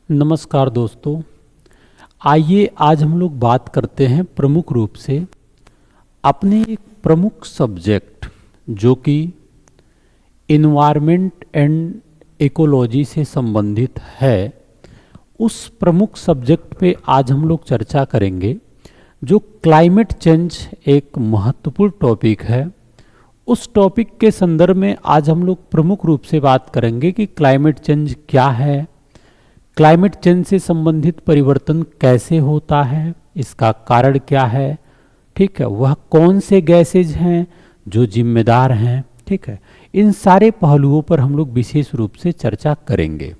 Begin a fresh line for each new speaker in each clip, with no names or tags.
नमस्कार दोस्तों। आइए आज हम लोग बात करते हैं प्रमुख रूप से अपने एक प्रमुख सब्जेक्ट जो कि इन्वायरमेंट एंड इकोलॉजी से संबंधित है, उस प्रमुख सब्जेक्ट पे आज हम लोग चर्चा करेंगे। जो क्लाइमेट चेंज एक महत्वपूर्ण टॉपिक है, उस टॉपिक के संदर्भ में आज हम लोग प्रमुख रूप से बात करेंगे कि क्लाइमेट चेंज क्या है, क्लाइमेट चेंज से संबंधित परिवर्तन कैसे होता है, इसका कारण क्या है, ठीक है, वह कौन से गैसेज हैं जो जिम्मेदार हैं, ठीक है। इन सारे पहलुओं पर हम लोग विशेष रूप से चर्चा करेंगे।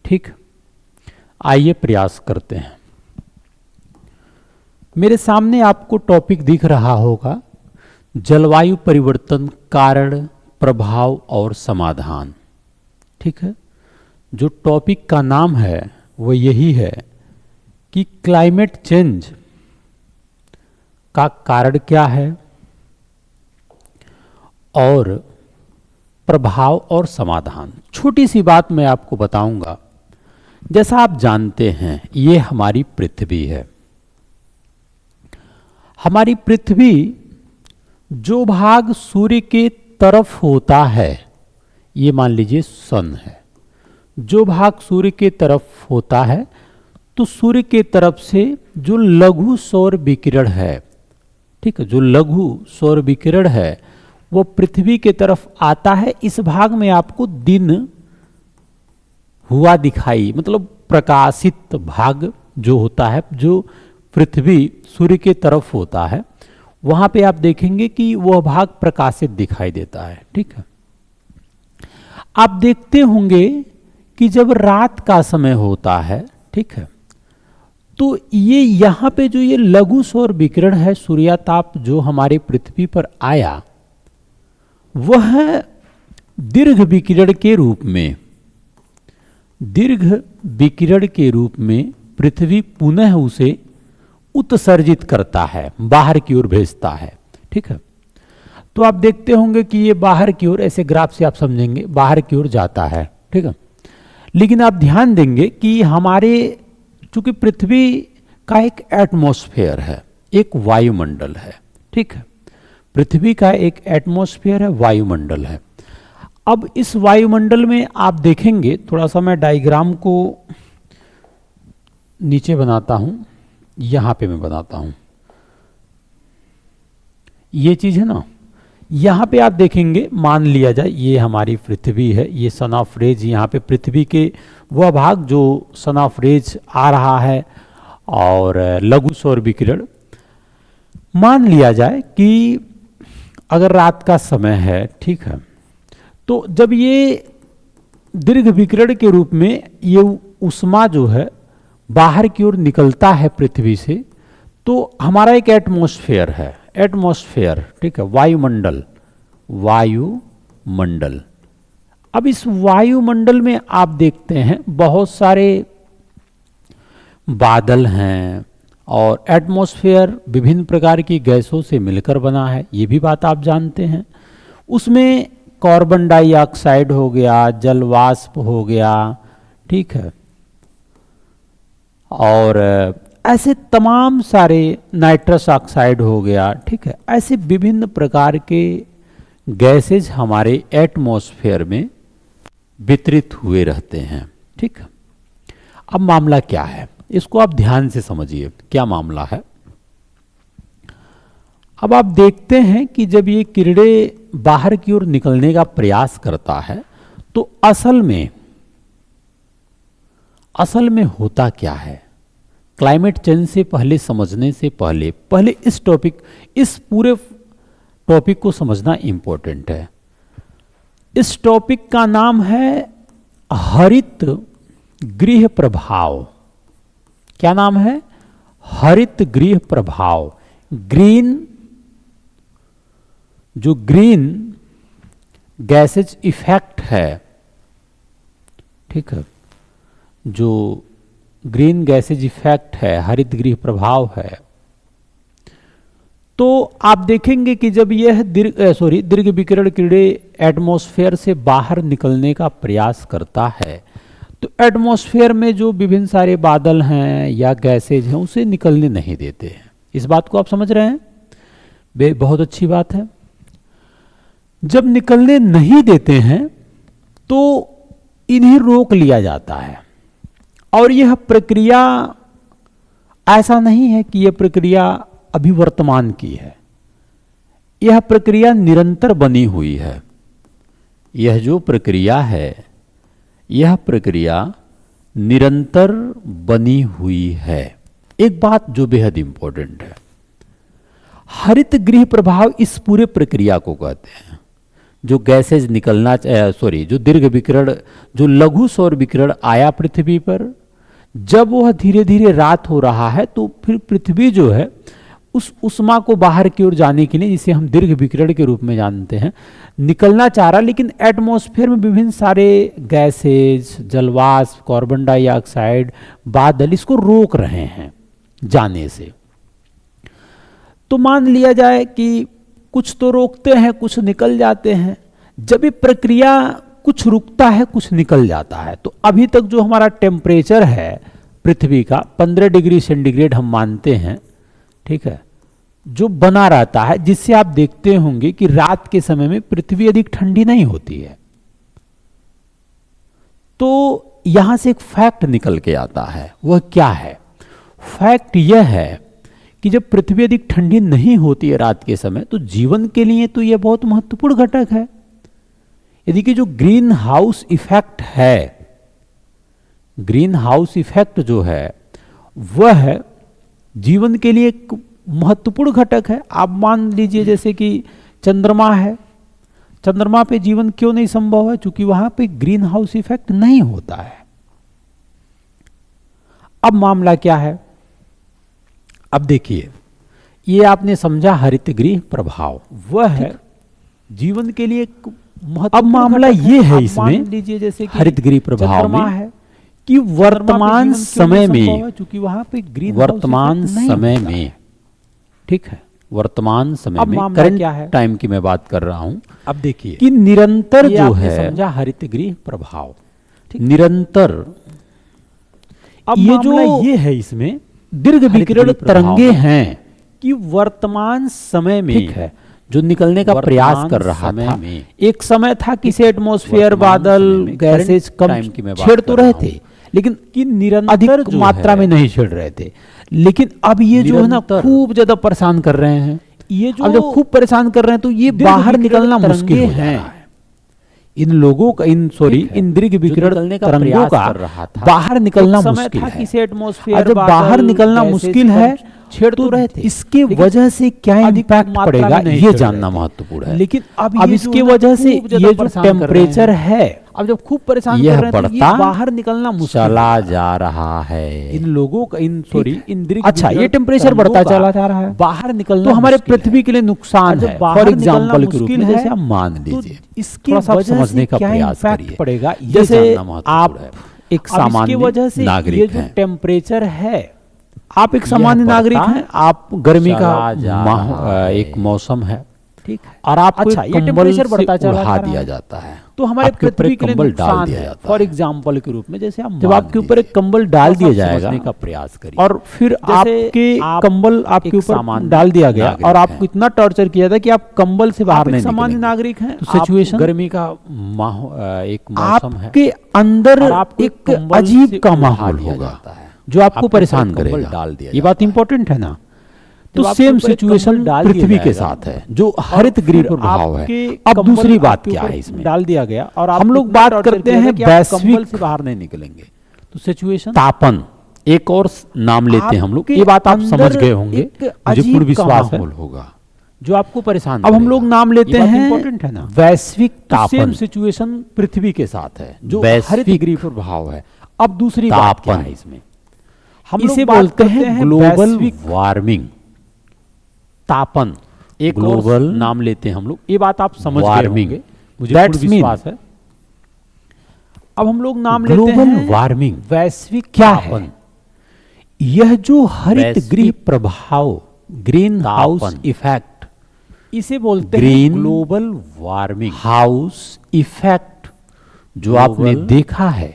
ठीक, आइए प्रयास करते हैं। मेरे सामने आपको टॉपिक दिख रहा होगा, जलवायु परिवर्तन कारण, प्रभाव और समाधान। ठीक है, जो टॉपिक का नाम है वो यही है कि क्लाइमेट चेंज का कारण क्या है और प्रभाव और समाधान। छोटी सी बात मैं आपको बताऊंगा। जैसा आप जानते हैं, ये हमारी पृथ्वी है। हमारी पृथ्वी जो भाग सूर्य के तरफ होता है, ये मान लीजिए सन है। जो भाग सूर्य के तरफ होता है, तो सूर्य के तरफ से जो लघु सौर विकिरण है, ठीक है, जो लघु सौर विकिरण है वो पृथ्वी के तरफ आता है। इस भाग में आपको दिन हुआ दिखाई, मतलब प्रकाशित भाग जो होता है, जो पृथ्वी सूर्य के तरफ होता है, वहां पे आप देखेंगे कि वह भाग प्रकाशित दिखाई देता है। ठीक है, आप देखते होंगे कि जब रात का समय होता है, ठीक है, तो ये यहाँ पे जो ये लघु सौर विकिरण है, सूर्याताप जो हमारे पृथ्वी पर आया, वह दीर्घ विकिरण के रूप में, दीर्घ विकिरण के रूप में पृथ्वी पुनः उसे उत्सर्जित करता है, बाहर की ओर भेजता है। ठीक है, तो आप देखते होंगे कि ये बाहर की ओर, ऐसे ग्राफ से आप समझेंगे, बाहर की ओर जाता है। ठीक है, लेकिन आप ध्यान देंगे कि हमारे, चूंकि पृथ्वी का एक एटमॉस्फेयर है, एक वायुमंडल है। ठीक है, पृथ्वी का एक एटमॉस्फेयर है, वायुमंडल है। अब इस वायुमंडल में आप देखेंगे, थोड़ा सा मैं डायग्राम को नीचे बनाता हूं, यहां पे मैं बनाता हूं, ये चीज है ना। यहाँ पे आप देखेंगे, मान लिया जाए ये हमारी पृथ्वी है, ये सन ऑफ रेज, यहाँ पे पृथ्वी के वह भाग जो सन ऑफ रेज आ रहा है और लघु सौर विकिरण। मान लिया जाए कि अगर रात का समय है, ठीक है, तो जब ये दीर्घ विकिरण के रूप में ये ऊष्मा जो है बाहर की ओर निकलता है पृथ्वी से, तो हमारा एक एटमॉस्फेयर है, एटमॉस्फेयर, ठीक है, वायुमंडल, वायुमंडल। अब इस वायुमंडल में आप देखते हैं बहुत सारे बादल हैं और एटमॉस्फेयर विभिन्न प्रकार की गैसों से मिलकर बना है, ये भी बात आप जानते हैं। उसमें कार्बन डाइऑक्साइड हो गया, जल वाष्प हो गया, ठीक है, और ऐसे तमाम सारे, नाइट्रस ऑक्साइड हो गया, ठीक है, ऐसे विभिन्न प्रकार के गैसेज हमारे एटमॉस्फेयर में वितरित हुए रहते हैं। ठीक है, अब मामला क्या है, इसको आप ध्यान से समझिए, क्या मामला है। अब आप देखते हैं कि जब ये किरणें बाहर की ओर निकलने का प्रयास करता है, तो असल में होता क्या है। क्लाइमेट चेंज से पहले, समझने से पहले इस पूरे टॉपिक को समझना इंपॉर्टेंट है। इस टॉपिक का नाम है हरित गृह प्रभाव। क्या नाम है? हरित गृह प्रभाव। ग्रीन, जो ग्रीन गैसेज इफेक्ट है, ठीक है, जो ग्रीन गैसेज इफेक्ट है, हरित गृह प्रभाव है। तो आप देखेंगे कि जब यह दीर्घ विकिरण किरणें एटमॉस्फेयर से बाहर निकलने का प्रयास करता है, तो एटमॉस्फेयर में जो विभिन्न सारे बादल हैं या गैसेज हैं उसे निकलने नहीं देते हैं। इस बात को आप समझ रहे हैं? बहुत अच्छी बात है। जब निकलने नहीं देते हैं तो इन्हें रोक लिया जाता है, और यह प्रक्रिया ऐसा नहीं है कि यह प्रक्रिया अभी वर्तमान की है, यह प्रक्रिया निरंतर बनी हुई है। यह जो प्रक्रिया है यह प्रक्रिया निरंतर बनी हुई है। एक बात जो बेहद इंपॉर्टेंट है, हरित गृह प्रभाव इस पूरे प्रक्रिया को कहते हैं। जो गैसेज निकलना जो दीर्घ विकिरण, जो लघु सौर विकिरण आया पृथ्वी पर, जब वह धीरे धीरे रात हो रहा है तो फिर पृथ्वी जो है उस उष्मा को बाहर की ओर जाने के लिए, जिसे हम दीर्घ विकिरण के रूप में जानते हैं, निकलना चाह रहा, लेकिन एटमॉस्फेयर में विभिन्न सारे गैसेज, जलवाष्प, कार्बन डाइऑक्साइड, बादल इसको रोक रहे हैं जाने से। तो मान लिया जाए कि कुछ तो रोकते हैं, कुछ निकल जाते हैं। जब ये प्रक्रिया कुछ रुकता है, कुछ निकल जाता है, तो अभी तक जो हमारा टेम्परेचर है पृथ्वी का 15 डिग्री सेंटीग्रेड हम मानते हैं, ठीक है, जो बना रहता है, जिससे आप देखते होंगे कि रात के समय में पृथ्वी अधिक ठंडी नहीं होती है। तो यहां से एक फैक्ट निकल के आता है। वह क्या है? फैक्ट यह है कि जब पृथ्वी अधिक ठंडी नहीं होती है रात के समय, तो जीवन के लिए तो यह बहुत महत्वपूर्ण घटक है। यदि कि जो ग्रीन हाउस इफेक्ट है, ग्रीन हाउस इफेक्ट जो है वह जीवन के लिए एक महत्वपूर्ण घटक है। आप मान लीजिए जैसे कि चंद्रमा है, चंद्रमा पे जीवन क्यों नहीं संभव है? क्योंकि वहां पे ग्रीन हाउस इफेक्ट नहीं होता है। अब मामला क्या है? अब देखिए, ये आपने समझा हरित गृह प्रभाव, वह है जीवन के लिए एक अब मामला ये है इसमें, लीजिए जैसे कि हरित गृह प्रभाव में है कि वर्तमान समय में, क्योंकि वहां पे ग्रीन वर्तमान समय में, ठीक है, वर्तमान समय में करंट टाइम की मैं बात कर रहा हूं। अब देखिए कि निरंतर जो है, समझा हरित गृह प्रभाव निरंतर, अब ये जो ये है इसमें दीर्घ विकिरण तरंगे हैं कि वर्तमान समय में, ठीक है, जो निकलने का प्रयास कर रहा था। एक समय था किसी एटमॉस्फेयर, बादल, गैसेज कम छेड़ तो रहे थे, लेकिन कि निरंतर अधिक मात्रा में नहीं छेड़ रहे थे। लेकिन अब ये जो है ना खूब ज्यादा परेशान कर रहे हैं। ये जो अब जब खूब परेशान कर रहे हैं तो ये बाहर निकलना मुश्किल है। इन लोगों का इन दीर्घ विकिरण तरंगों का बाहर निकलना मुश्किल है। किसी एटमॉस्फेयर, जब बाहर निकलना मुश्किल है, छेड़ तो रहे थे, इसके वजह से क्या इम्पैक्ट पड़ेगा ये जानना महत्वपूर्ण है। लेकिन अब इसके वजह से ये जो टेम्परेचर है, अब जब खूब परेशान कर रहे हैं तो ये बाहर निकलना मुश्किल चला जा रहा है। इन लोगों का इन दीर्घ, अच्छा, ये टेम्परेचर बढ़ता चला जा रहा है, बाहर निकलना तो हमारे पृथ्वी के लिए नुकसान है। फॉर एग्जाम्पल के रूप में जैसे आप मान लीजिए, इसकी वजह समझने का प्रयास करिए पड़ेगा। जैसे आप एक सामान्य नागरिक हैं, टेम्परेचर है, आप एक सामान्य नागरिक हैं, आप गर्मी का एक मौसम है, ठीक है, और आपको अच्छा, ये टेम्परेचर बढ़ता चला दिया जाता है, तो हमारे पृथ्वी के लिए नुकसान है। फॉर एग्जांपल के रूप में जैसे आप जब आपके ऊपर एक कंबल डाल दिया जाएगा का प्रयास करिए, और फिर आपके कंबल आपके ऊपर डाल दिया गया और आपको इतना टॉर्चर किया था कि आप कंबल से बाहर नहीं, सामान्य नागरिक हैं, तो सिचुएशन गर्मी का एक मौसम है, आपके अंदर एक अजीब का माहौल होगा जो आपको परेशान करेगा, डाल दिया। ये बात इंपॉर्टेंट है ना। तो सेम सिचुएशन पृथ्वी के साथ है जो हरित गृह प्रभाव है। अब दूसरी बात क्या है, इसमें डाल दिया गया और हम लोग बात करते हैं वैश्विक से बाहर नहीं निकलेंगे, तो सिचुएशन तापन, एक और नाम लेते हैं हम लोग, ये बात आप समझ गए होंगे, मुझे पूर्ण विश्वास होगा, जो आपको परेशान। अब हम लोग नाम लेते हैं, इंपॉर्टेंट है ना, वैश्विक तापन। सेम सिचुएशन पृथ्वी के साथ है जो हरित गृह प्रभाव है। अब दूसरी बात क्या है इसमें, हम इसे बोलते हैं ग्लोबल वार्मिंग, तापन, एक ग्लोबल नाम लेते हैं हम लोग, ये बात आप समझ गए होंगे, मुझे पूर्ण विश्वास है। अब हम लोग नाम लेते हैं ग्लोबल वार्मिंग, वैश्विक क्या है? यह जो हरित गृह प्रभाव, ग्रीन हाउस इफेक्ट, इसे बोलते हैं ग्लोबल वार्मिंग हाउस इफेक्ट, जो आपने देखा है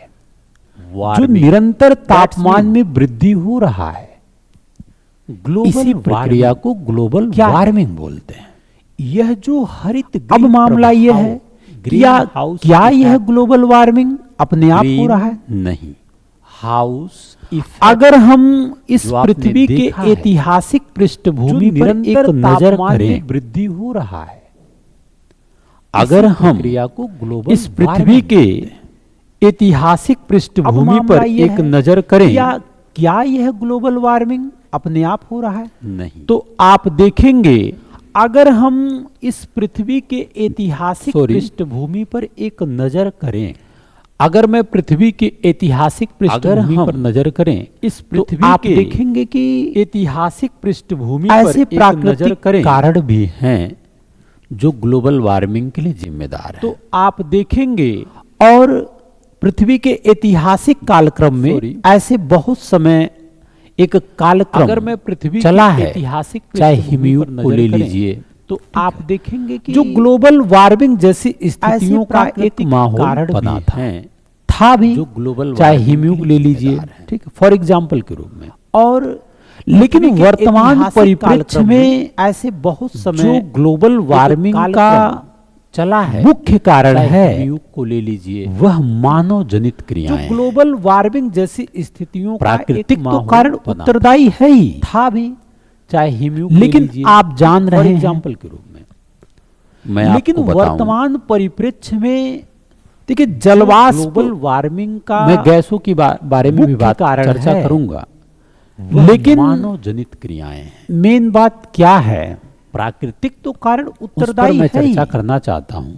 जो निरंतर तापमान में वृद्धि हो रहा है, इसी प्रक्रिया को ग्लोबल वार्मिंग बोलते हैं। यह जो हरित अब मामला यह है, क्या यह ग्लोबल वार्मिंग अपने आप हो रहा है? नहीं। हाउस अगर हम इस पृथ्वी के ऐतिहासिक पृष्ठभूमि पर एक नजर करें, वृद्धि हो रहा है। अगर हम इस पृथ्वी के ऐतिहासिक पृष्ठभूमि पर एक नजर करें, क्या यह ग्लोबल वार्मिंग अपने आप हो रहा है? नहीं। तो आप देखेंगे, अगर हम इस पृथ्वी के ऐतिहासिक पृष्ठभूमि पर एक नजर करें, अगर मैं पृथ्वी के ऐतिहासिक पृष्ठभूमि पर नजर करें, इस पृथ्वी तो आप देखेंगे कि ऐतिहासिक पृष्ठभूमि पर एक नजर करें, कारण भी हैं जो ग्लोबल वार्मिंग के लिए जिम्मेदार हैं। तो आप देखेंगे, और पृथ्वी के ऐतिहासिक कालक्रम में ऐसे बहुत समय एक कालक्रम अगर मैं पृथ्वी चला है, ऐतिहासिक चाहे हिमयुग को ले लीजिए, तो आप देखेंगे कि जो ग्लोबल वार्मिंग जैसी स्थितियों का एक माहौल बना था भी, जो ग्लोबल चाहे हिमयुग ले लीजिए, ठीक है, फॉर एग्जांपल के रूप में। और लेकिन वर्तमान परिप्रेक्ष्य में ऐसे बहुत समय जो ग्लोबल वार्मिंग का चला है, मुख्य कारण है, हिमयुग को ले लीजिए, वह मानव जनित क्रियाएं। जो ग्लोबल वार्मिंग जैसी स्थितियों प्राकृतिक तो कारण उत्तरदायी है ही, था भी, चाहे हिमयुग, लेकिन आप जान रहे हैं एग्जाम्पल के रूप में मैं लेकिन वर्तमान परिप्रेक्ष्य में देखिए, जलवाष्प ग्लोबल वार्मिंग का मैं गैसों की बारे में भी बात चर्चा करूंगा, लेकिन मानव जनित क्रियाएं हैं। मेन बात क्या है, प्राकृतिक तो कारण उत्तरदायी मैं चर्चा करना चाहता हूं,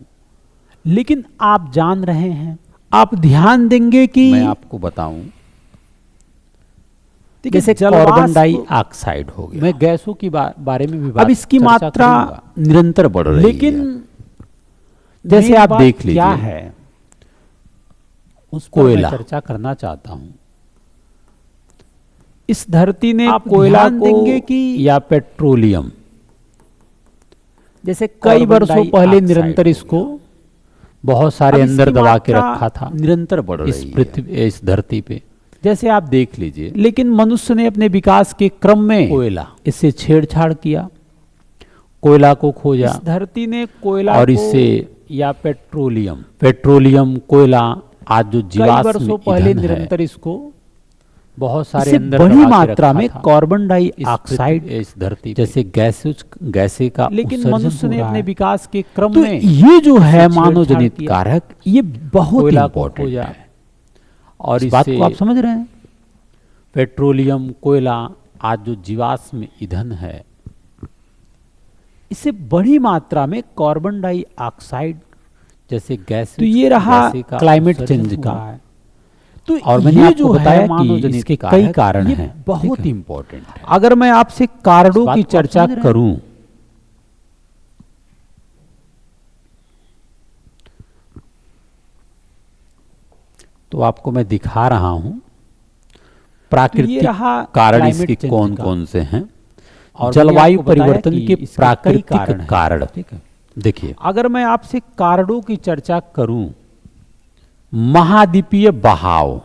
लेकिन आप जान रहे हैं, आप ध्यान देंगे कि मैं आपको बताऊं, जैसे कार्बन डाइऑक्साइड हो गया, मैं गैसों की बारे में भी बात अब इसकी मात्रा निरंतर बढ़ रही है, लेकिन जैसे आप देख लीजिए क्या है, उस कोयला चर्चा करना चाहता हूं। इस धरती ने आप कोयला देंगे कि या पेट्रोलियम, जैसे कई वर्षों पहले निरंतर इसको बहुत सारे अंदर दबा के रखा था, निरंतर बढ़ रही है इस पृथ्वी, इस धरती पे, जैसे आप देख लीजिए। लेकिन मनुष्य ने अपने विकास के क्रम में कोयला इससे छेड़छाड़ किया, कोयला को खोजा, इस धरती ने कोयला और इससे या पेट्रोलियम कोयला आज जो जीवाश्म वर्षों पहले निरंतर इसको बहुत सारे अंदर बड़ी मात्रा में कार्बन डाइऑक्साइड इस धरती जैसे गैसें का, लेकिन मनुष्य ने अपने विकास के क्रम में ये जो है मानव जनित कारक, ये बहुत इंपॉर्टेंट है। और इस बात को आप समझ रहे हैं, पेट्रोलियम कोयला आज जो जीवाश्म ईंधन है, इससे बड़ी मात्रा में कार्बन डाइऑक्साइड जैसे गैस, तो ये रहा क्लाइमेट चेंज का। तो और मैंने आपको बताया कि इसके कई कारण हैं, बहुत इंपॉर्टेंट है। अगर मैं आपसे कारणों की चर्चा करूं, तो आपको मैं दिखा रहा हूं प्राकृतिक कारण इसके कौन कौन से हैं, और जलवायु परिवर्तन के प्राकृतिक कारण। देखिए, अगर मैं आपसे कारणों की चर्चा करूं, महाद्वीपीय बहाव,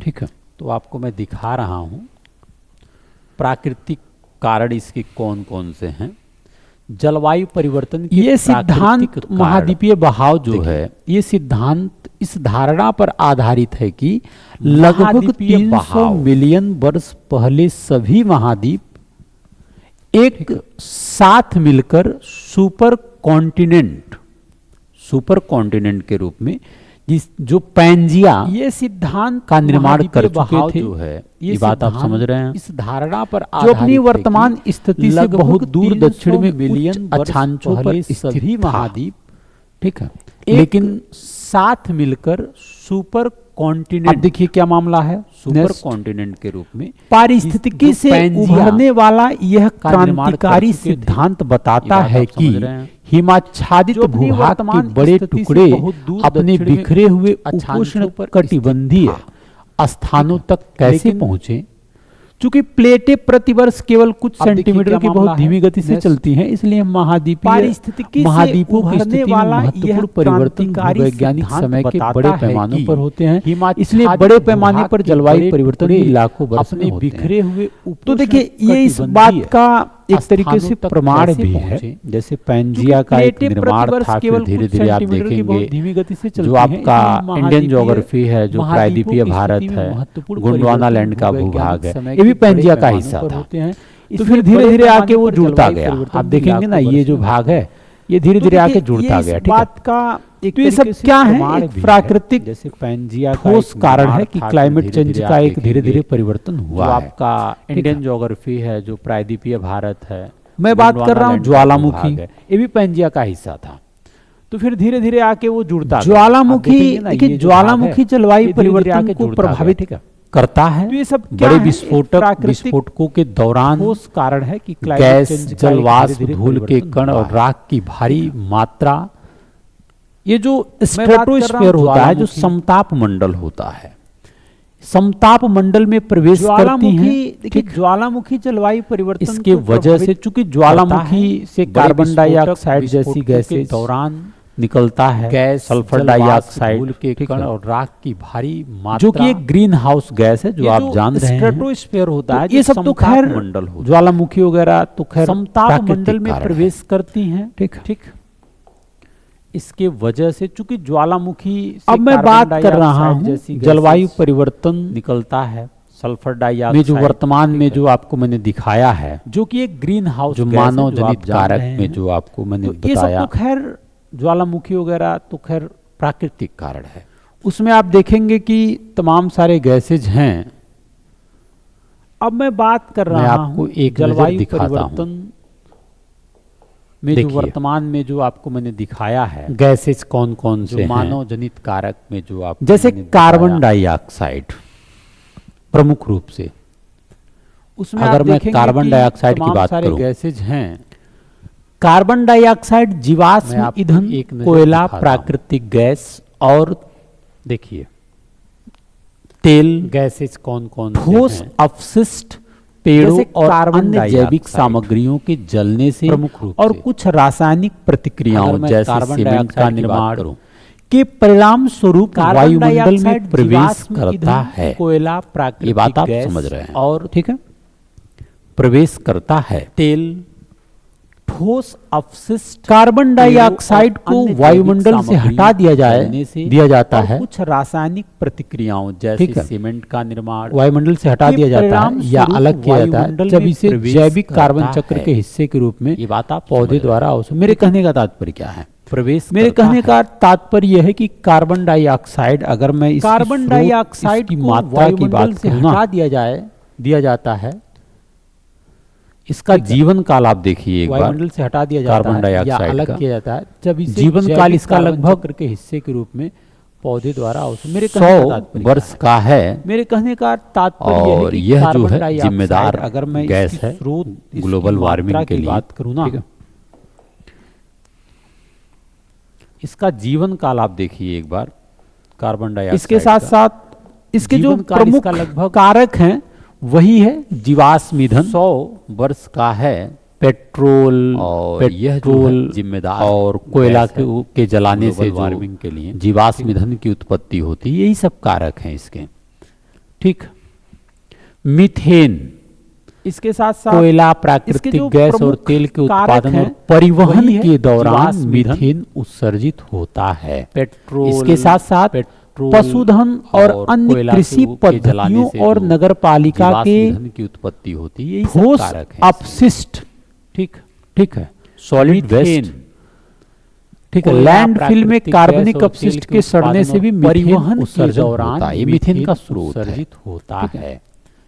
ठीक है, तो आपको मैं दिखा रहा हूं प्राकृतिक कारण इसके कौन कौन से हैं। जलवायु परिवर्तन के ये सिद्धांत, महाद्वीपीय बहाव जो है, ये सिद्धांत इस धारणा पर आधारित है कि लगभग 300 मिलियन वर्ष पहले सभी महाद्वीप एक साथ मिलकर सुपर कॉन्टिनेंट के रूप में जो पैंजिया, ये सिद्धांत का निर्माण कर चुके थे, जो है ये बात आप समझ रहे हैं। इस धारणा पर जो अपनी वर्तमान स्थिति से बहुत दूर दक्षिण में मिलियन अक्षांशों पर सभी महाद्वीप, ठीक है, लेकिन साथ मिलकर सुपर कॉन्टिनेंट, देखिए क्या मामला है, सुपर कॉन्टिनेंट के रूप में पारिस्थितिकी से उभरने वाला यह क्रांतिकारी सिद्धांत बताता है कि हिमाच्छादित भूभाग के बड़े टुकड़े अपने बिखरे हुए उपोष्ण कटिबंधीय स्थानों तक कैसे पहुंचे। चूंकि प्लेटें प्रतिवर्ष केवल कुछ
अब देखिए
सेंटीमीटर
क्या
की
मामला
बहुत धीमी
है।
गति से चलती हैं, इसलिए
पारिस्थितिकी से
महाद्वीपों की
उभरने
स्थिति में
वाला यह
महत्वपूर्ण परिवर्तन
क्रांतिकारी
वैज्ञानिक
सिद्धांत
समय के
बताता
बड़े
है
पैमानों
कि
पर होते हैं,
हिमाच्छादित
इसलिए बड़े पैमाने
भूभाग
पर
के
जलवायु
बड़े
परिवर्तन भी
टुकड़े
लाखों वर्ष में
अपने
होते हैं।
बिखरे हुए
तो देखिए ये इस बात का एक तरीके से प्रमाण भी है, जैसे पैंजिया का एक निर्माण था, फिर धीरे धीरे आप देखेंगे
धीमी गति से
जो आपका इंडियन ज्योग्राफी है, जो प्रायद्वीपीय भारत है, गोंडवाना लैंड का भूभाग है, ये भी पैंजिया का हिस्सा था। तो फिर धीरे धीरे आके वो जुड़ता गया। आप देखेंगे ना ये जो भाग है ये धीरे धीरे आके जुड़ता गया। ठीक है, तो ये सब क्या है, एक प्राकृतिक
जैसे पैंजिया
ठोस कारण है कि क्लाइमेट चेंज का एक धीरे धीरे परिवर्तन हुआ है।
आपका इंडियन ज्योग्राफी है, जो प्रायद्वीपीय भारत है,
मैं बात कर रहा हूँ ज्वालामुखी,
ये भी पैंजिया का हिस्सा था। तो फिर धीरे धीरे आके वो जुड़ता गया।
ज्वालामुखी, देखिए ज्वालामुखी जलवायु
ये धीरे धीरे
परिवर्तन
आके
को
जुड़ता
प्रभावित
गया, ठीक है।
करता है।
तो ये सब क्या
बड़े
है?
विस्फोटकों के दौरान
ठोस कारण है कि क्लाइमेट
गैस,
चेंज का एक
जलवाष्प,
धीरे-धीरे
धूल के
परिवर्तन
कण
हुआ
और
है।
राख की भारी मात्रा, ये जो
बात कर रहा
स्ट्रेटोस्फीयर
हूं
होता है, जो
ज्वालामुखी।
समताप मंडल होता है, समताप मंडल में प्रवेश करती हैं।
देखिए ज्वालामुखी जलवायु परिवर्तन
इसके
को
वजह से,
प्रभावित
चूंकि
करता
ज्वालामुखी
है।
से
बड़े
कार्बन डाइऑक्साइड जैसी
विस्फोटकों के
गैसेज
दौरान
निकलता है,
गैस,
सल्फर
जलवाष्प,
डाइऑक्साइड,
धूल के
ठीक
कण
है,
और राख की भारी मात्रा,
जो कि एक ग्रीन हाउस गैस है, जो आप जान रहे हैं।
स्ट्रेटोस्फीयर होता है,
तो ये
जो
सब तो
समताप
खैर
मंडल होता है।
ज्वालामुखी वगैरह तो खैर
समताप
प्राकृतिक
मंडल में
कारण
प्रवेश
है।
करती हैं,
ठीक
ठीक। इसके वजह से चूंकि ज्वालामुखी से
अब मैं
कार्बन
बात कर रहा
डाइऑक्साइड
हूँ
जैसी
जलवायु
गैसेस
परिवर्तन
निकलता है, सल्फर
में,
डाइऑक्साइड
जो वर्तमान में जो आपको मैंने दिखाया है,
जो कि एक ग्रीन हाउस
जो मानव जनित कारक में जो आपको मैंने
ये सब
बताया,
तो खैर ज्वालामुखी वगैरह तो खैर
प्राकृतिक कारण है। उसमें आप देखेंगे कि तमाम सारे गैसेज हैं।
अब मैं बात कर
मैं
रहा
आपको
हूँ
एक नज़र
जलवायु
दिखाता हूँ।
परिवर्तन में जो
देखिए,
वर्तमान में जो आपको मैंने दिखाया है,
गैसेज कौन कौन से
जो
हैं,
मानव जनित कारक में जो आप
जैसे कार्बन डाइऑक्साइड प्रमुख रूप से,
उसमें
अगर
आप
मैं
देखेंगे
कार्बन
कि
डाइऑक्साइड की
तमाम
बात
सारे
करूं,
गैसेज हैं।
कार्बन डाइऑक्साइड
मैं
जीवाश्म
आपको
ईंधन,
एक नज़र
कोयला,
दिखाता हूं।
प्राकृतिक गैस और
देखिए
तेल,
गैसेज कौन कौन
ठोस
से हैं।
अपशिष्ट, पेड़ों
जैसे
और
कार्बन
अन्य जैविक
डाइऑक्साइड
सामग्रियों के जलने से
प्रमुख रूप
और
से।
कुछ रासायनिक प्रतिक्रियाओं
अगर मैं
जैसे
कार्बन
सीमेंट
डाइऑक्साइड
का
की बात
निर्माण
करूं,
के परिणाम स्वरूप
कार्बन
वायुमंडल में
डाइऑक्साइड
प्रवेश
जीवाश्म
करता
ईंधन,
है।
कोयला,
ये
प्राकृतिक
बात आप
गैस
समझ रहे हैं,
और
ठीक है, प्रवेश करता है।
तेल, ठोस अपशिष्ट,
कार्बन डाइऑक्साइड
पेड़ों
को
और अन्य
वायुमंडल
जैविक
से हटा दिया
जलने से
दिया जाता
और
है,
कुछ रासायनिक प्रतिक्रियाओं
ठीक
जैसे
है।
सीमेंट का निर्माण
वायुमंडल से हटा
के
दिया जाता
परिणाम
है या
स्वरूप
अलग किया जाता है
वायुमंडल
जब
में
इसे
प्रवेश
जैविक
करता
कार्बन चक्र
है।
के हिस्से के रूप में
ये बात आप
पौधे
समझ रहे
द्वारा अवशोषित। मेरे कहने का तात्पर्य क्या है?
प्रवेश
मेरे
करता
कहने
है।
का तात्पर्य यह है कि कार्बन डाइऑक्साइड, अगर मैं इसकी
कार्बन
स्रोत,
डाइऑक्साइड
इसकी
को
मात्रा की
वायुमंडल
बात
से
करूं ना,
हटा
दिया जाता है, इसका जीवन काल आप देखिए एक बार,
वायुमंडल से हटा दिया जाता
कार्बन
है या
डाइऑक्साइड
अलग
का
किया जाता है जब इसे
जीवन काल
जैविक
इसका
कार्बन
लगभग
चक्र के हिस्से के रूप में पौधे द्वारा अवशोषित। मेरे कहने का
100
तात्पर्य
वर्ष
क्या
का है।
है? मेरे कहने का तात्पर्य यह है
और
कि
यह जो
कार्बन
है
डाइऑक्साइड,
जिम्मेदार
अगर मैं
गैस
इसकी
है
स्रोत, इसकी
ग्लोबल
मात्रा
वार्मिंग के
की
लिए,
बात करूं ना,
ठीक है।
इसका जीवन काल आप देखिए एक बार, कार्बन डाइऑक्साइड
इसके साथ
का।
साथ इसके जो
जीवन काल
प्रमुख
इसका लगभग
कारक हैं वही है जीवाश्म ईंधन,
100 वर्ष का है।
पेट्रोल
और यह जो है
पेट्रोल
जिम्मेदार
और कोयला
गैस है
के जलाने से
ग्लोबल
जो
वार्मिंग के लिए।
जीवाश्म ईंधन की उत्पत्ति होती है, यही सब कारक हैं इसके, ठीक। मीथेन,
इसके साथ साथ
कोयला,
इसके
प्राकृतिक
जो
गैस और
प्रमुख
तेल के
कारक
उत्पादन और
हैं,
परिवहन
वही है
के दौरान
जीवाश्म ईंधन,
मीथेन उत्सर्जित होता है।
पेट्रोल,
इसके साथ साथ
पेट्रोल
पशुधन और अन्य
कोयला
कृषि
के जलाने
पद्धतियों
से
और
जो
नगरपालिका
जीवाश्म
के
ईंधन की उत्पत्ति होती है, यही सब
ठोस
कारक हैं।
अपशिष्ट,
ठीक
ठीक है, सॉलिड
मीथेन,
वेस्ट, ठीक है,
कोयला,
लैंडफिल में
प्राकृतिक
कार्बनिक
गैस और
अपशिष्ट
तेल
के
के
सड़ने से भी
उत्पादन और
परिवहन
परिवहन
के
के
दौरान
दौरान
ये मीथेन का
मीथेन
स्रोत है,
उत्सर्जित होता
ठीक
है।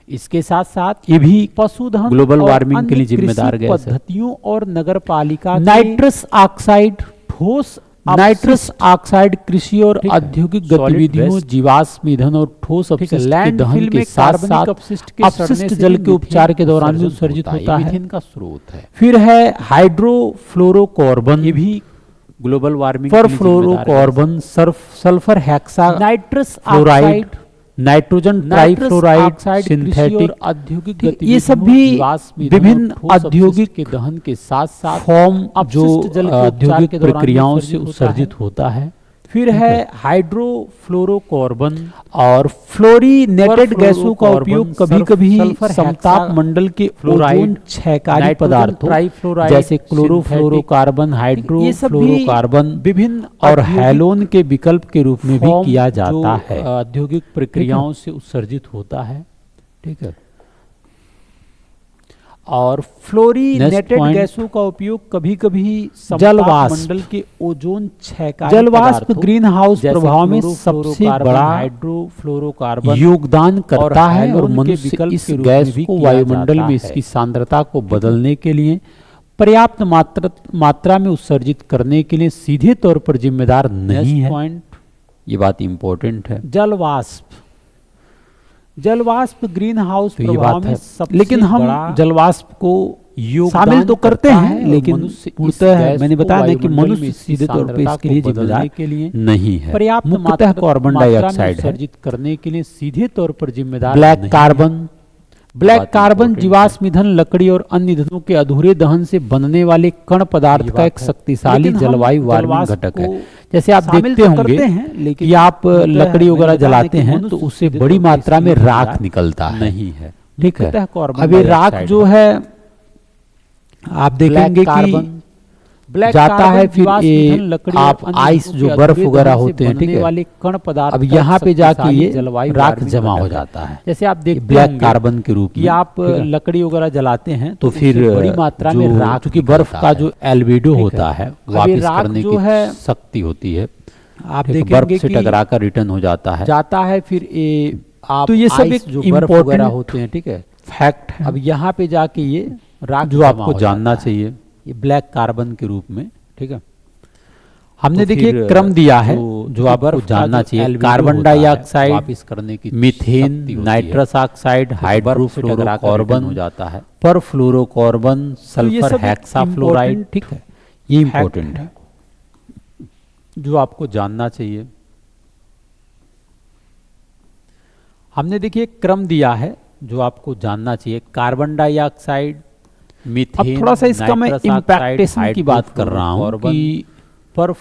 इसके साथ साथ
ये भी
पशुधन
ग्लोबल
और
वार्मिंग के
अन्य
लिए जिम्मेदार
कृषि
गैस है।
पद्धतियों और नगरपालिका के
नाइट्रस ऑक्साइड,
ठोस
नाइट्रस ऑक्साइड कृषि और
ठीक है,
औद्योगिक
सॉलिड
गतिविधियों,
वेस्ट,
जीवाश्म ईंधन और ठोस
ठीक है,
अपशिष्ट के
लैंडफिल
दहन के
में
साथ
कार्बनिक
साथ
अपशिष्ट के सड़ने
अपशिष्ट
से
जल
भी
के उपचार के
मीथेन
दौरान भी
उत्सर्जित
उत्सर्जित होता
ये
है।
मीथेन का स्रोत है।
फिर है हाइड्रोफ्लोरोकार्बन,
ये भी ग्लोबल वार्मिंग के लिए जिम्मेदार गैस है।
Perfluorocarbon, sulphur hexa
nitrous
fluoride,
oxide,
nitrogen trifluoride,
oxide, कृषि
सिंथेटिक,
और औद्योगिक
ठीक, ये
गतिविधियों,
सब भी
जीवाश्म ईंधन और
विभिन्न
ठोस अपशिष्ट
औद्योगिक
के दहन के साथ साथ
फॉर्म जो
अपशिष्ट जल के उपचार
औद्योगिक
के दौरान
प्रक्रियाओं से
उत्सर्जित
उत्सर्जित होता है।
फिर है हाइड्रोफ्लोरोकार्बन
और फ्लोरीनेटेड गैसों का
फ्लोरोकार्बन,
उपयोग कभी-कभी
सल्फर
समताप
हेक्सा
मंडल के
फ्लोराइड,
ओजोन क्षयकारी
नाइट्रोजन
पदार्थों
ट्राइफ्लोराइड,
जैसे
सिंथेटिक,
क्लोरोफ्लोरोकार्बन,
ये सब भी
हाइड्रोफ्लोरोकार्बन
विभिन्न
और
औद्योगिक
हैलोन के विकल्प के रूप में भी
फॉर्म
किया
जो
जाता है।
औद्योगिक प्रक्रियाओं से उत्सर्जित होता है।
ठीक है।
और फ्लोरीनेटेड
point,
गैसों का उपयोग कभी-कभी
जलवाष्प,
मंडल के ओजोन क्षयकारी
जलवाष्प
पदार्थों
ग्रीन हाउस
जैसे
प्रभाव में सबसे
क्लोरोफ्लोरोकार्बन,
बड़ा
हाइड्रोफ्लोरोकार्बन
योगदान करता है और
हैलोन के
मनुष्य
विकल्प
इस
के रूप
गैस
में भी
को
किया
वायुमंडल
जाता
में
है।
इसकी सांद्रता को बदलने के लिए पर्याप्त मात्रा में उत्सर्जित करने के लिए सीधे तौर पर जिम्मेदार नहीं है।
पॉइंट
ये बात इंपॉर्टेंट है।
जलवाष्प ग्रीन हाउस
तो ये
प्रभाव
बात
में
है,
सबसे
लेकिन हम
बड़ा
जलवाष्प को
योगदान
शामिल तो करते
करता
हैं,
है और
लेकिन
मनुष्य इस
पूर्णतः
गैस
मैंने
को
बताया ना कि
वायुमंडल में
मनुष्य
इसकी
सीधे तौर पर
सांद्रता
इसके
को
लिए
बदलने
जिम्मेदार
के लिए
नहीं है।
पर्याप्त
मुख्यतः कार्बन
मात्रा में
डाइऑक्साइड है।
उत्सर्जित करने के लिए सीधे तौर पर जिम्मेदार
ब्लैक
नहीं
कार्बन, ब्लैक
बात
कार्बन
important
जीवाश्म ईंधन, लकड़ी और अन्य ईंधनों के अधूरे दहन से बनने वाले कण पदार्थ
ये
का
बात
एक
है।
शक्तिशाली
लेकिन हम
जलवायु वार्मिंग
जलवाष्प
घटक है।
को
जैसे आप
शामिल
देखते
तो
होंगे
करते हैं, लेकिन
कि आप
मुद्दा है,
लकड़ी वगैरह
मैंने बताया
जलाते
कि
हैं
मनुष्य
तो उससे
सीधे
बड़ी
तौर पर
मात्रा में
इसकी
राख
जिम्मेदार
निकलता है।
नहीं है।
ठीक है।
मुख्यतः कार्बन
अब ये राख
डाइऑक्साइड
जो है आप देखेंगे कि जाता है, फिर ये आप आइस जो बर्फ वगैरह होते हैं, ठीक है,
वाले कण पदार्थ
अब
का
यहाँ पे जाके
शक्तिशाली
ये
जलवायु
राख
वार्मिंग
जमा हो
घटक है।
जाता है,
जैसे आप देखते
ब्लैक
होंगे
कार्बन के रूप
कि
में।
आप
ठीक है?
लकड़ी वगैरह जलाते हैं
तो
उससे
फिर
बड़ी मात्रा में राख
क्योंकि बर्फ
निकलता
का
है।
जो एल्बिडो
ठीक है।
होता है
अब ये
वापस
राख
करने
जो
की
है,
शक्ति होती है,
आप
ठीक है,
देखेंगे
बर्फ से
कि
टकराकर रिटर्न हो जाता है।
जाता है, फिर ये आप
तो ये सब
आइस
एक
जो बर्फ
important
वगैरह होते हैं, ठीक है,
फैक्ट है
अब यहाँ पे जाके ये राख
जो
जमा
आपको
हो
जानना
जाता है।
चाहिए, ये ब्लैक कार्बन के रूप में। ठीक है। हमने
तो
देखिए
फिर
क्रम दिया है
जो
जो आपको
बर्फ का
जानना
जो
चाहिए।
albedo
कार्बन
होता है,
डाइऑक्साइड,
वापस करने की
मीथेन,
शक्ति होती है।
नाइट्रस ऑक्साइड,
बर्फ से टकराकर
हाइड्रोफ्लोरोकार्बन
रिटर्न हो जाता है।
परफ्लोरोकार्बन,
ये
सल्फर
सब एक
हेक्साफ्लोराइड।
important
ठीक है, ये
fact
इंपॉर्टेंट है
जो आपको जानना चाहिए। हमने देखिए क्रम दिया है जो आपको जानना चाहिए। कार्बन डाइऑक्साइड,
अब
मीथेन,
थोड़ा सा इसका मैं
नाइट्रस ऑक्साइड,
इम्पैक्टेशन की बात कर रहा हूँ कि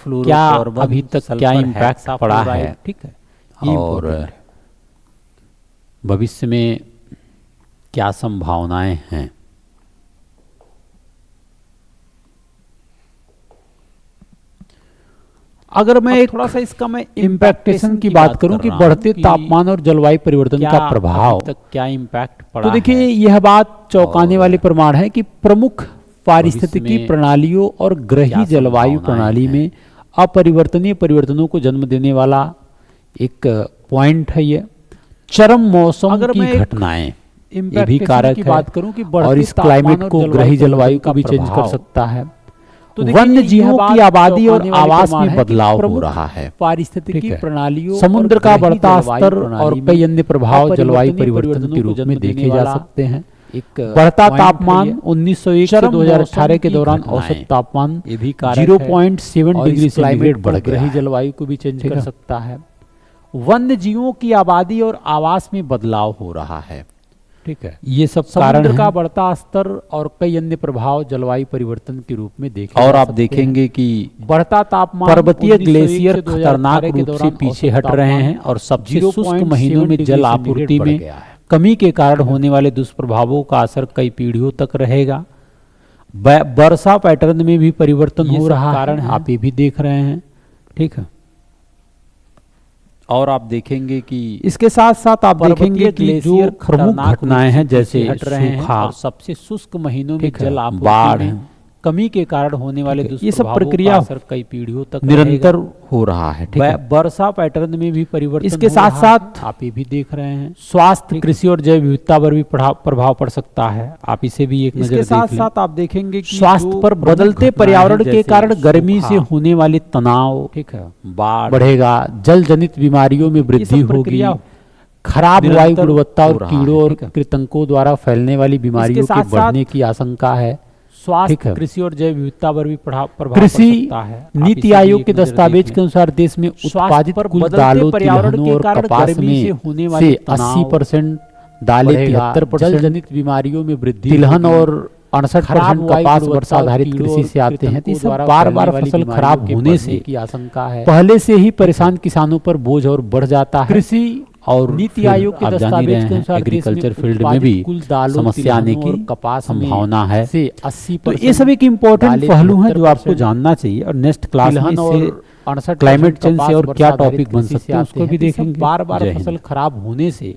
क्या अभी तक क्या इम्पैक्ट पड़ा है,
ठीक है, ये
और
important है।
भविष्य में क्या संभावनाएं हैं। अगर मैं एक
थोड़ा सा इसका मैं
इम्पैक्टेशन की बात करूं कि बढ़ते तापमान और जलवायु परिवर्तन
क्या
का प्रभाव,
अभी तक क्या इम्पैक्ट पड़ा
तो देखिए
है।
यह बात चौंकाने
और
वाले प्रमाण है कि प्रमुख पारिस्थितिकी
में
प्रणालियों और ग्रही
क्या
जलवायु
संभावनाएं
प्रणाली
हैं।
में अपरिवर्तनीय परिवर्तनों को जन्म देने वाला एक पॉइंट है ये। चरम मौसम
अगर
की
मैं एक
घटनाएं ये भी
इम्पैक्टेशन
कारक
की
है
बात करूं कि
और
बढ़ते
इस
तापमान
क्लाइमेट
और
को ग्रही जलवायु
परिवर्तन
को भी
का
चेंज कर
प्रभाव।
सकता है।
तो देखिए
वन्य
यह
जीवों
बात
की आबादी और
चौंकाने वाले
आवास
प्रमाण
में
है कि
बदलाव हो
प्रमुख
रहा है।
पारिस्थितिकी
ठीक है।
प्रणालियों
समुद्र
और
का
ग्रही
बढ़ता
जलवायु
स्तर
प्रणाली
और
में
कई अन्य प्रभाव जलवायु
अपरिवर्तनीय
परिवर्तन के
को
रूप
जन्म
में
देने
देखे जा
वाला
सकते हैं।
एक
बढ़ता
point है
तापमान
ये।
1901 से
चरम
2018
मौसम
के
की
दौरान
घटनाएं।
औसत तापमान
ये भी कारक है
0.7
और
डिग्री
इस क्लाइमेट
सेंटीग्रेड बढ़
को
गया
ग्रही
है।
जलवायु को भी चेंज
ठीक
कर
है।
सकता है। वन्य जीवों की आबादी और आवास में बदलाव हो रहा है। ठीक है।
ये सब कारण
समुद्र का
हैं।
बढ़ता स्तर और कई अन्य प्रभाव जलवायु परिवर्तन के रूप में देखे
और
जा
आप
सकते हैं।
देखेंगे कि
बढ़ता तापमान
पर्वतीय
1901
ग्लेशियर
से 2018
खतरनाक
के
रूप से
दौरान
पीछे
औसत
हट रहे
तापमान
हैं और सबसे
0.7
शुष्क महीनों में
डिग्री
जल
सेंटीग्रेड
आपूर्ति
बढ़
में
गया है।
कमी के कारण होने वाले दुष्प्रभावों का असर कई पीढ़ियों तक रहेगा। वर्षा पैटर्न में भी परिवर्तन
ये
हो
सब
रहा
कारण
है,
हैं।
आप ये भी देख रहे हैं। ठीक है। और आप देखेंगे कि इसके साथ साथ आप देखेंगे कि जो प्रमुख घटनाएं हैं जैसे
हट रहे हैं
सूखा,
और सबसे शुष्क महीनों में
ठीक है,
जल आपूर्ति
बाढ़,
में कमी के कारण होने वाले
ठीक है, ये सब
दुष्प्रभावों
प्रक्रिया
का असर कई पीढ़ियों तक
निरंतर हो रहा है। ठीक है।
वर्षा पैटर्न में भी परिवर्तन
इसके
हो
साथ
रहा
साथ
है। आप ये भी देख रहे हैं।
स्वास्थ्य, कृषि और जैव विविधता पर भी प्रभाव पड़ सकता है। आप इसे भी एक नजर
इसके
देख
साथ
लें।
साथ आप देखेंगे कि
स्वास्थ्य
जो
पर
प्रमुख
बदलते
घटनाएं
पर्यावरण
हैं,
के
जैसे
कारण गर्मी से
सूखा,
होने वाले तनाव,
ठीक है, बाढ़
बढ़ेगा, जल जनित बीमारियों में
ये
वृद्धि
सब
होगी,
प्रक्रिया
खराब
निरंतर
वायु गुणवत्ता
हो
और
रहा
कीड़ों
है।
और
ठीक है।
कृंतकों द्वारा फैलने वाली बीमारियों के
साथ-साथ
बढ़ने की आशंका है। स्वास्थ्य,
कृषि और जैव विविधता पर भी प्रभाव पड़
कृषि
सकता है। आप
नीति
इसे भी
आयोग
एक
के
नज़र
दस्तावेज
देखें।
के अनुसार देश में उत्पादित
पर
कुल
बदलते
दालों,
पर्यावरण
तिलहनों
के
और
कारण
कपास
गर्मी से
में
होने वाले
से
तनाव
80% दालें,
बढ़ेगा,
73%
जलजनित बीमारियों में वृद्धि
तिलहन
होगी,
और 68%
खराब वायु
कपास
गुणवत्ता
वर्षा
और
आधारित
कीड़ों
कृषि
और
से आते हैं। तो ये
कृंतकों
सब
द्वारा
बार
फैलने
बार
वाली
फसल
बीमारियों
खराब
के
होने
बढ़ने
से
की आशंका है।
पहले से ही परेशान किसानों पर बोझ और बढ़ जाता है।
कृषि
और
नीति
फिर
आयोग के
आप जान ही
दस्तावेज
रहे
के
हैं
अनुसार देश में
एग्रीकल्चर फील्ड में
उत्पादित
भी
कुल दालों,
समस्या आने
तिलहनों
की
और कपास में
संभावना है।
से
तो
80%
ये सब एक इम्पोर्टेंट
दालें,
पहलू हैं जो आपको
73%
जानना चाहिए और नेक्स्ट क्लास में
तिलहन
इससे
और 68%
क्लाइमेट चेंज से
कपास
और
वर्षा
क्या
आधारित
टॉपिक बन
कृषि से
सकते हैं
आते
उसको भी
तो ये सब
देखेंगे।
बार बार
जय हिंद।
फसल खराब होने से